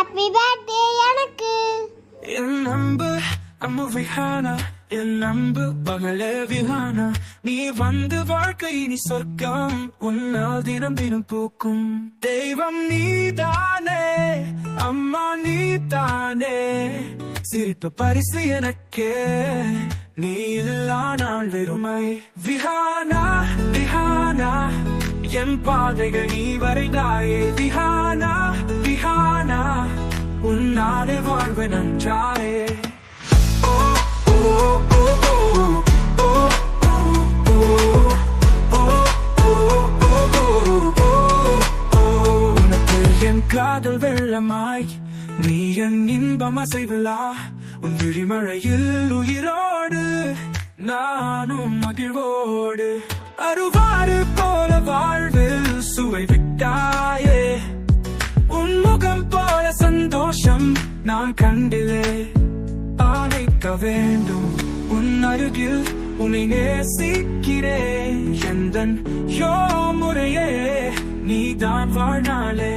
Happy birthday எனக்கு. என் அன்பு அம்மு விஹானா, என் அன்பு பகலே விஹானா, நீ வந்து வாழ்க்கை நீ சொர்க்கம், உன்னால் தினம் தினம் பூக்கும். தெய்வம் நீதானே, அம்மா நீதானே, சிரிப்பு பரிசு எனக்கே, நீ இல்லா நாள் வெறுமை. விஹானா விஹானா, என் பாதைகள் நீ வரைந்தாயே. விஹானா விஹானா, உன்னாலே வாழ்வு நன்றாயே. காதல் வெள்ளமாய் நீ என் இன்பம் அசைவிலா, உன் விழிமழையில் உயிரோடு நானும் மகிழ்வோடு. அருவாறு போல வாழ்வில் சுவை விட்டாயே, உன் முகம் போல சந்தோஷம் நான் கண்டிலே. ஆணைக்க வேண்டும் உன் அருகில் உன்னை நேசிக்கிறேன், எந்தன் யோ முறையே நீதான் வாழ்நாளே.